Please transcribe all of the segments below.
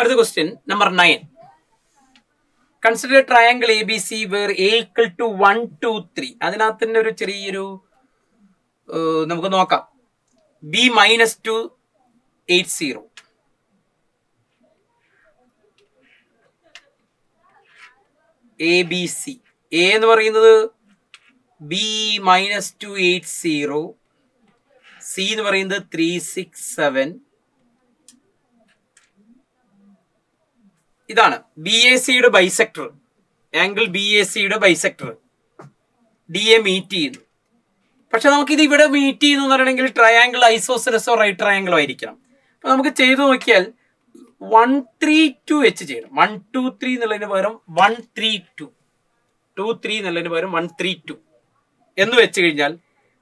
അടുത്ത question number 9. Consider triangle A B C where A equal to 1 2 3. അതിനകത്ത് തന്നെ ഒരു ചെറിയൊരു നമുക്ക് നോക്കാം. B -2 8 0. A B C. A എന്ന് പറയുന്നത് ബി -2 8 0. സി എന്ന് പറയുന്നത് 3 6 7. ഇതാണ് ബി എ സിയുടെ ബൈസെക്ടർ. ആംഗിൾ ബി എ സിയുടെ ബൈസെക്ടർ ഡി എ മീറ്റ് ചെയ്യുന്നു. പക്ഷെ നമുക്കിത് ഇവിടെ മീറ്റ് ചെയ്യുന്നു എന്ന് പറയണമെങ്കിൽ ട്രയാങ്കിൾ ഐസോസെലസോ റൈറ്റ് ട്രയാങ്കിളോ ആയിരിക്കണം. അപ്പൊ നമുക്ക് ചെയ്തു നോക്കിയാൽ 1 3 2 വെച്ച് ചെയ്യണം. 1 2 3 എന്നുള്ളതിന് പകരം 1 3 2 2 3 എന്നുള്ളതിന് പകരം 1 3 2 എന്ന് വെച്ച് കഴിഞ്ഞാൽ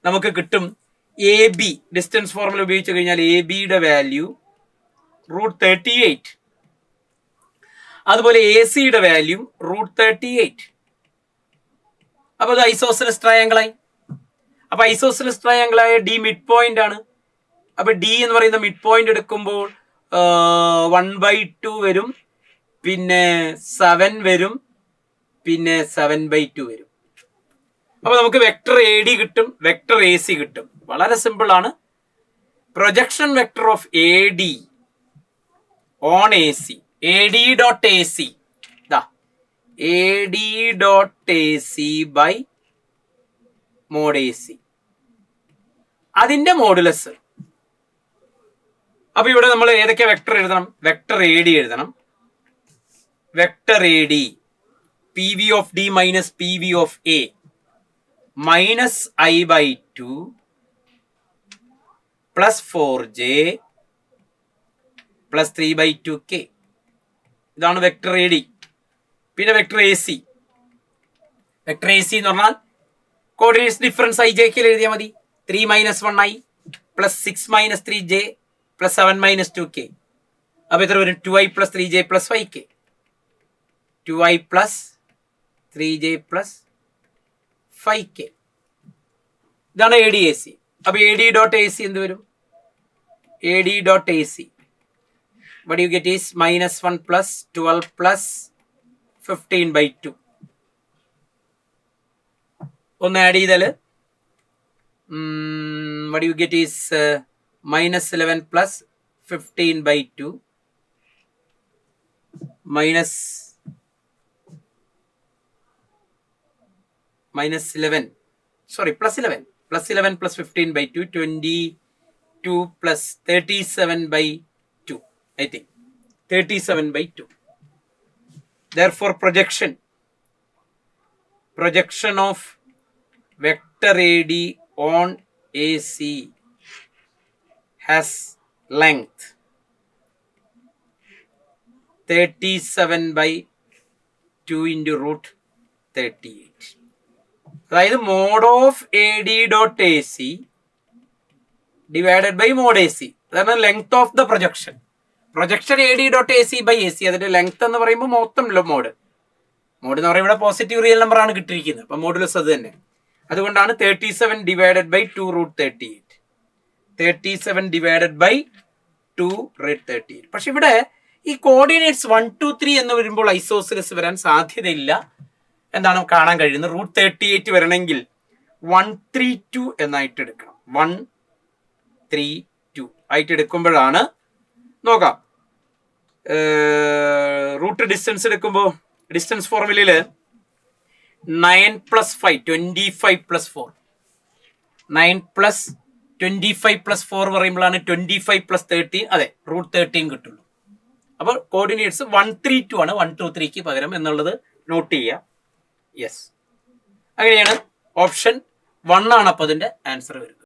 നമുക്ക് കിട്ടും എ ബി. ഡിസ്റ്റൻസ് ഫോർമുല ഉപയോഗിച്ച് കഴിഞ്ഞാൽ എ ബിയുടെ വാല്യൂ √38. അതുപോലെ എ സിയുടെ വാല്യൂ √38. അപ്പൊ അത് ഐസോസെലസ് ട്രയാങ്കിളായി. അപ്പൊ ഐസോസെലസ് ട്രയാങ്കിളായ ഡി മിഡ് പോയിന്റ് ആണ്. അപ്പൊ ഡി എന്ന് പറയുന്ന മിഡ് പോയിന്റ് എടുക്കുമ്പോൾ 1/2 വരും, പിന്നെ 7 വരും, പിന്നെ 7/2 വരും. അപ്പൊ നമുക്ക് വെക്ടർ എ ഡി കിട്ടും, വെക്ടർ എ സി കിട്ടും. വളരെ സിമ്പിൾ ആണ്. Projection vector of A D on A C, A D dot A C, A D dot A C by mod A C, അതിന്റെ മോഡുലസ്. അപ്പൊ ഇവിടെ നമ്മൾ ഏതൊക്കെ വെക്ടർ എഴുതണം? വെക്ടർ എ ഡി എഴുതണം. Vector A D P V of D minus P V of A -i/2 plus 4j plus 3/2k. ഇതാണ് vector A D. പിന്നെ vector A C. Vector A C എന്ന് പറഞ്ഞാൽ കോർഡിനേറ്റ്സ് ഡിഫറൻസ് ij ക്ക് എഴുതിയാൽ മതി. 3 - 1i plus 6 - 3j plus 7 - 2k. അപ്പൊ എത്ര വരും? 2i plus 3j plus 5k. 2i plus 3j plus 5k. ഇതാണ് എ ഡി എ സി. അപ്പൊ A D dot A C എന്ത് വരും? A D dot A C what you get is -1 plus 12 plus 15/2. ഒന്ന് add ചെയ്താൽ what you get is -11 plus 15/2 plus 11 plus 15/2 22 plus 37/2. I think 37/2. Therefore projection of vector AD on AC has length 37/2 into √38. അതായത് mod of A D dot A C divided by mod A C. അതാണ് length of the projection. Projection A D dot A C by A C. അതിന്റെ length എന്ന് പറയുമ്പോൾ മൊത്തം mode എന്ന് പറയുമ്പോൾ ഇവിടെ positive real number ആണ് കിട്ടിയിരിക്കുന്നത്. അപ്പൊ മോഡുലസ് അത് തന്നെ. അതുകൊണ്ടാണ് 37 ഡിവൈഡഡ് ബൈ 2 √38. 37 divided by 2 √38. പക്ഷെ ഇവിടെ ഈ കോർഡിനേറ്റ്സ് 1 2 3 എന്ന് വരുമ്പോൾ ഐസോസെലസ് വരാൻ സാധ്യതയില്ല എന്താണ് കാണാൻ കഴിയുന്നത്. √38 വരണമെങ്കിൽ 132 എന്നായിട്ട് എടുക്കണം. 132 ആയിട്ട് എടുക്കുമ്പോഴാണ് നോക്കാം. റൂട്ട് ഡിസ്റ്റൻസ് എടുക്കുമ്പോൾ ഡിസ്റ്റൻസ് ഫോർമുലയില് 9 + 5 25 + 4 9 + 25 + 4 പറയുമ്പോഴാണ് 25 + 13 അതെ √13 കിട്ടുള്ളൂ. അപ്പോൾ കോർഡിനേറ്റ്സ് 132 ആണ് 123ക്ക് പകരം എന്നുള്ളത് നോട്ട് ചെയ്യുക. യെസ്, അങ്ങനെയാണ് ഓപ്ഷൻ 1 ആണ് അപ്പോൾ അതിന്റെ ആൻസർ വരുന്നത്.